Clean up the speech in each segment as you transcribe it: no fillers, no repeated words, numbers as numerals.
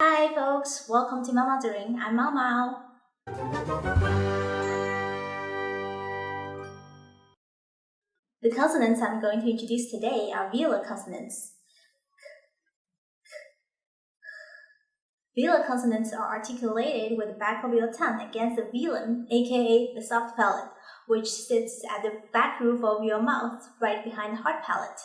Hi folks, welcome to MAO-MAODARIN. I'm Mao. The consonants I'm going to introduce today are velar consonants. Velar consonants are articulated with the back of your tongue against the velum, aka the soft palate, which sits at the back roof of your mouth, right behind the hard palate.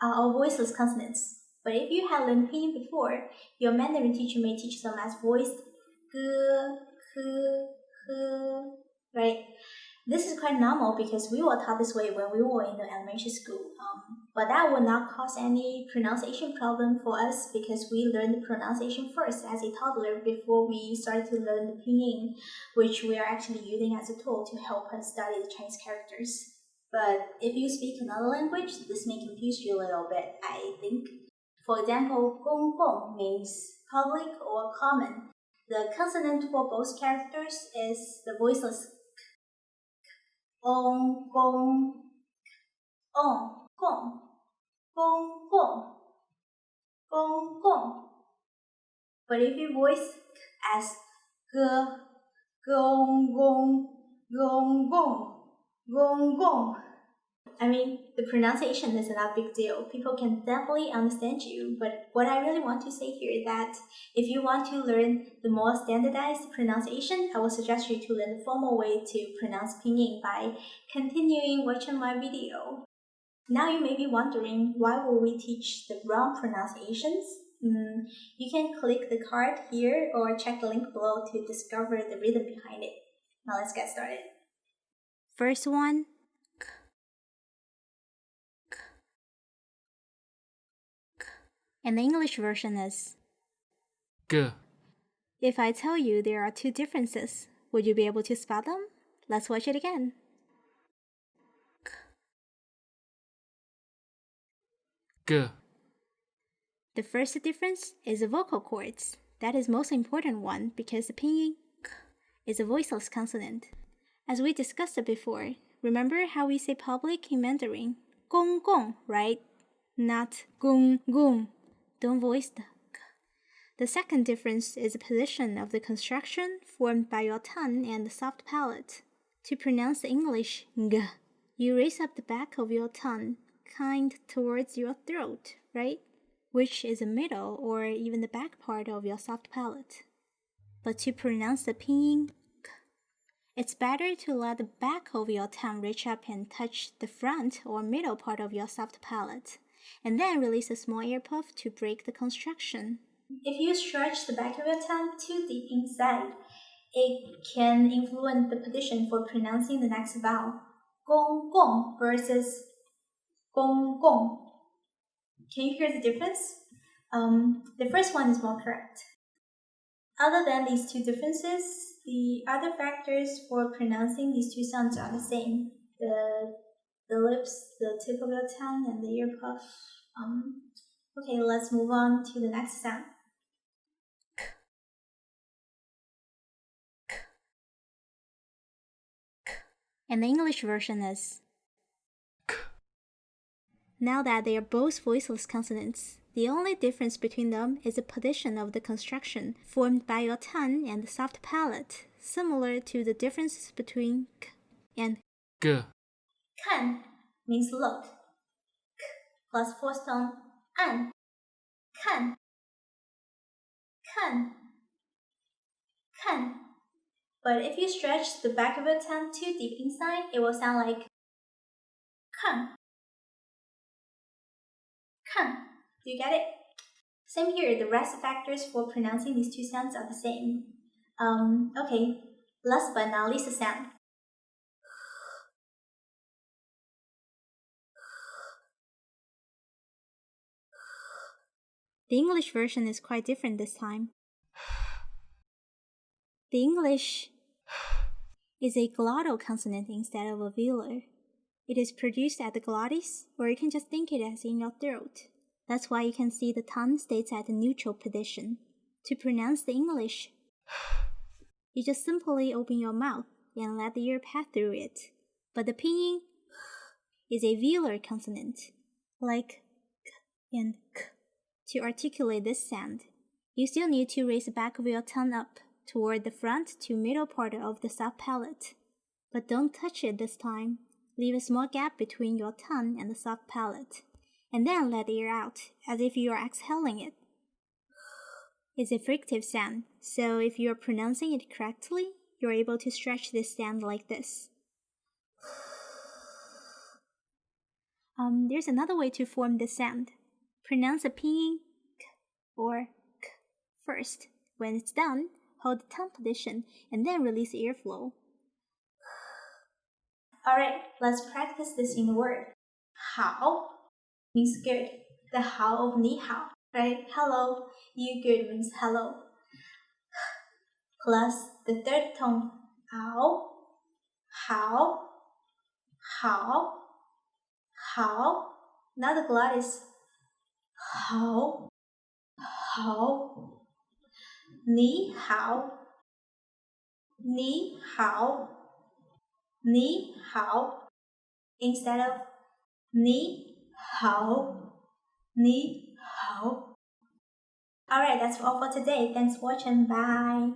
Are all voiceless consonants. But if you have learned pinyin before, your Mandarin teacher may teach them as voiced g, k, h, right? This is quite normal because we were taught this way when we were in the elementary school. But that would not cause any pronunciation problem for us because we learned the pronunciation first as a toddler before we started to learn the pinyin, which we are actually using as a tool to help us study the Chinese characters. But if you speak another language, this may confuse you a little bit, I think. For example, gong gong means public or common. The consonant for both characters is the voiceless ong, gong, ong, gong, gong, gong, gong, gong. But if you voice as g, gong, gong, gong, gong, gong, gong, the pronunciation is not a big deal. People can definitely understand you, but what I really want to say here is that if you want to learn the more standardized pronunciation, I would suggest you to learn the formal way to pronounce pinyin by continuing watching my video. Now you may be wondering, why will we teach the wrong pronunciations? You can click the card here or check the link below to discover the rhythm behind it. Now let's get started. First one, k, k, k. And the English version is g. If I tell you there are two differences, would you be able to spell them? Let's watch it again. K, g. The first difference is the vocal cords. That is most important one because the pinyin k is a voiceless consonant. As we discussed it before, remember how we say public in Mandarin? Gong gong, right? Not gong gong. Don't voice the k. The second difference is the position of the construction formed by your tongue and the soft palate. To pronounce the English g, you raise up the back of your tongue, kind towards your throat, right? Which is the middle or even the back part of your soft palate. But to pronounce the pinyin k, it's better to let the back of your tongue reach up and touch the front or middle part of your soft palate, and then release a small air puff to break the construction. If you stretch the back of your tongue too deep inside, it can influence the position for pronouncing the next vowel, gong gong versus gong gong. Can you hear the difference? The first one is more correct. Other than these two differences, the other factors for pronouncing these two sounds are the same. The lips, the tip of your tongue, and the ear puff. Okay, let's move on to the next sound. And the English version is k. Now that they are both voiceless consonants, the only difference between them is the position of the construction formed by your tongue and the soft palate, similar to the differences between k and g. Kan means look. K plus fourth tone an. Kan. Kan. Kan. But if you stretch the back of your tongue too deep inside, it will sound like kan. Kan. Do you get it? Same here, the rest of factors for pronouncing these two sounds are the same. Okay, last but not least, the sound. The English version is quite different this time. The English is a glottal consonant instead of a velar. It is produced at the glottis, or you can just think it as in your throat. That's why you can see the tongue stays at the neutral position. To pronounce the English, you just simply open your mouth and let the air pass through it. But the pinyin is a velar consonant, like and k. To articulate this sound, you still need to raise the back of your tongue up toward the front to middle part of the soft palate. But don't touch it this time. Leave a small gap between your tongue and the soft palate, and then let the air out as if you are exhaling it. It's a frictive sound, so if you are pronouncing it correctly, you're able to stretch this sound like this. There's another way to form this sound. Pronounce the pinyin k or k first. When it's done, hold the tongue position and then release the airflow. Alright, let's practice this in a word. Hao means good. The hao of ni hao, right? Hello. You good means hello. Plus the third tone. Ao, hao, hao, hao. Now the glottis. Hao, hao. Ni hao, ni hao, ni hao. Instead of ni hao, ni hao. Alright, that's all for today. Thanks for watching. Bye.